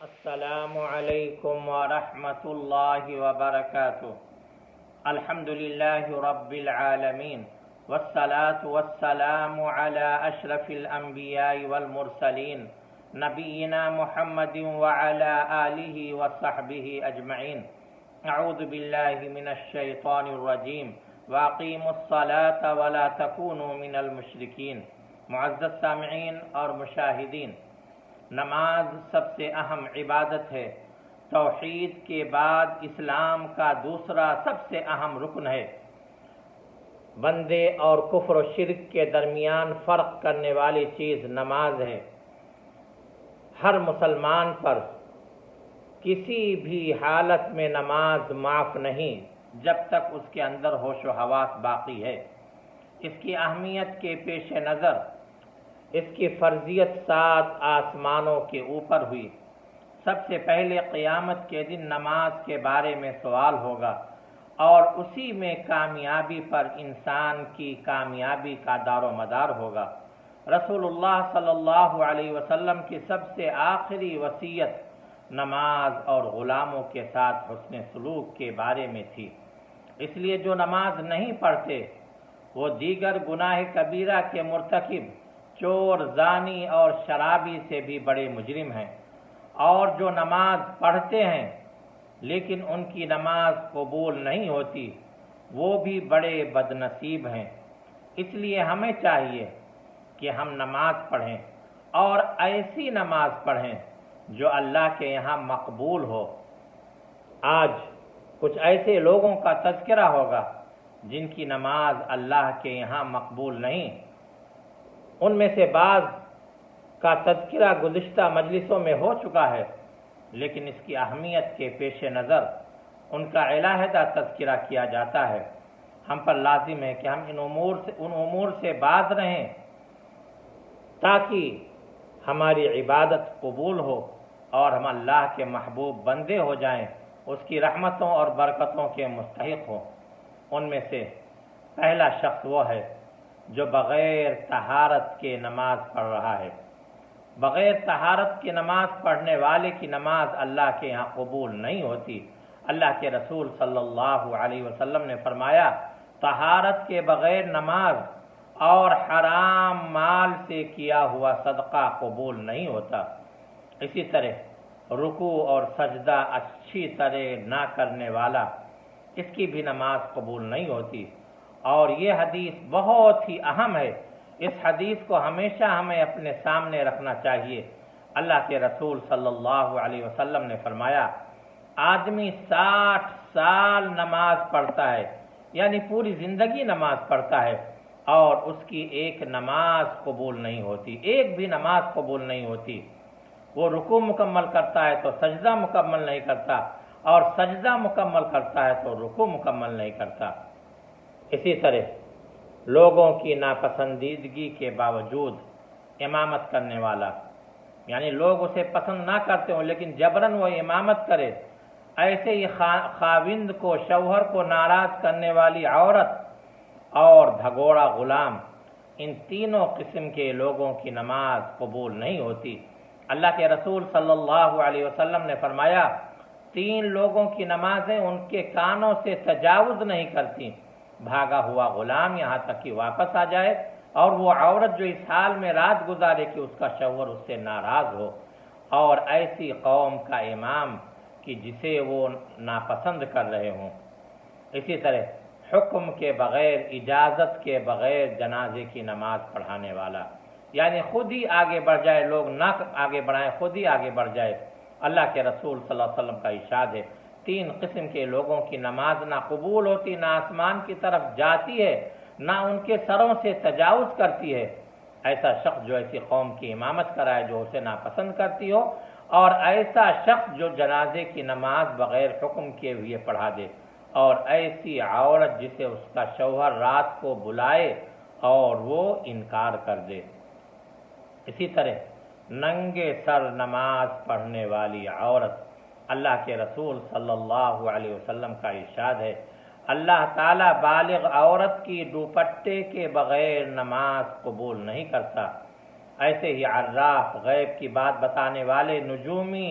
السلام علیکم ورحمۃ اللہ وبرکاتہ۔ الحمد للہ رب العالمین والصلاة والسلام علی اشرف الانبیاء والمرسلین نبینا محمد وعلی آلہ وصحبہ اجمعین۔ اعوذ باللہ من الشیطان الرجیم واقیموا الصلاة ولا تکونوا من المشرکین۔ معزز سامعین اور مشاہدین، نماز سب سے اہم عبادت ہے۔ توحید کے بعد اسلام کا دوسرا سب سے اہم رکن ہے۔ بندے اور کفر و شرک کے درمیان فرق کرنے والی چیز نماز ہے۔ ہر مسلمان پر کسی بھی حالت میں نماز معاف نہیں جب تک اس کے اندر ہوش و حواس باقی ہے۔ اس کی اہمیت کے پیش نظر اس کی فرضیت 7 آسمانوں کے اوپر ہوئی۔ سب سے پہلے قیامت کے دن نماز کے بارے میں سوال ہوگا اور اسی میں کامیابی پر انسان کی کامیابی کا دار و مدار ہوگا۔ رسول اللہ صلی اللہ علیہ وسلم کی سب سے آخری وصیت نماز اور غلاموں کے ساتھ حسن سلوک کے بارے میں تھی۔ اس لیے جو نماز نہیں پڑھتے وہ دیگر گناہ کبیرہ کے مرتکب، چور، زانی اور شرابی سے بھی بڑے مجرم ہیں، اور جو نماز پڑھتے ہیں لیکن ان کی نماز قبول نہیں ہوتی وہ بھی بڑے بد نصیب ہیں۔ اس لیے ہمیں چاہیے کہ ہم نماز پڑھیں اور ایسی نماز پڑھیں جو اللہ کے یہاں مقبول ہو۔ آج کچھ ایسے لوگوں کا تذکرہ ہوگا جن کی نماز اللہ کے یہاں مقبول نہیں۔ ان میں سے بعض کا تذکرہ گزشتہ مجلسوں میں ہو چکا ہے، لیکن اس کی اہمیت کے پیش نظر ان کا علیحدہ تذکرہ کیا جاتا ہے۔ ہم پر لازم ہے کہ ہم ان امور سے باز رہیں تاکہ ہماری عبادت قبول ہو اور ہم اللہ کے محبوب بندے ہو جائیں، اس کی رحمتوں اور برکتوں کے مستحق ہوں۔ ان میں سے پہلا شخص وہ ہے جو بغیر طہارت کے نماز پڑھ رہا ہے۔ بغیر طہارت کی نماز پڑھنے والے کی نماز اللہ کے یہاں قبول نہیں ہوتی۔ اللہ کے رسول صلی اللہ علیہ وسلم نے فرمایا، طہارت کے بغیر نماز اور حرام مال سے کیا ہوا صدقہ قبول نہیں ہوتا۔ اسی طرح رکوع اور سجدہ اچھی طرح نہ کرنے والا، اس کی بھی نماز قبول نہیں ہوتی۔ اور یہ حدیث بہت ہی اہم ہے۔ اس حدیث کو ہمیشہ ہمیں اپنے سامنے رکھنا چاہیے۔ اللہ کے رسول صلی اللہ علیہ وسلم نے فرمایا، آدمی 60 سال نماز پڑھتا ہے، یعنی پوری زندگی نماز پڑھتا ہے، اور اس کی ایک نماز قبول نہیں ہوتی، ایک بھی نماز قبول نہیں ہوتی۔ وہ رکوع مکمل کرتا ہے تو سجدہ مکمل نہیں کرتا، اور سجدہ مکمل کرتا ہے تو رکوع مکمل نہیں کرتا۔ اسی طرح لوگوں کی ناپسندیدگی کے باوجود امامت کرنے والا، یعنی لوگ اسے پسند نہ کرتے ہوں لیکن جبراً وہ امامت کرے، ایسے ہی خاوند کو، شوہر کو ناراض کرنے والی عورت اور بھگوڑا غلام، ان تینوں قسم کے لوگوں کی نماز قبول نہیں ہوتی۔ اللہ کے رسول صلی اللہ علیہ وسلم نے فرمایا، 3 لوگوں کی نمازیں ان کے کانوں سے تجاوز نہیں کرتی، بھاگا ہوا غلام یہاں تک کہ واپس آ جائے، اور وہ عورت جو اس حال میں رات گزارے کہ اس کا شوہر اس سے ناراض ہو، اور ایسی قوم کا امام کہ جسے وہ ناپسند کر رہے ہوں۔ اسی طرح حکم کے بغیر، اجازت کے بغیر جنازے کی نماز پڑھانے والا، یعنی خود ہی آگے بڑھ جائے، لوگ نہ آگے بڑھائیں، خود ہی آگے بڑھ جائے۔ اللہ کے رسول صلی اللہ علیہ وسلم کا ارشاد ہے، 3 قسم کے لوگوں کی نماز نہ قبول ہوتی، نہ آسمان کی طرف جاتی ہے، نہ ان کے سروں سے تجاوز کرتی ہے۔ ایسا شخص جو ایسی قوم کی امامت کرائے جو اسے ناپسند کرتی ہو، اور ایسا شخص جو جنازے کی نماز بغیر حکم کیے ہوئے پڑھا دے، اور ایسی عورت جسے اس کا شوہر رات کو بلائے اور وہ انکار کر دے۔ اسی طرح ننگے سر نماز پڑھنے والی عورت، اللہ کے رسول صلی اللہ علیہ وسلم کا ارشاد ہے، اللہ تعالیٰ بالغ عورت کی دوپٹے کے بغیر نماز قبول نہیں کرتا۔ ایسے ہی عراف، غیب کی بات بتانے والے، نجومی،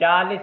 40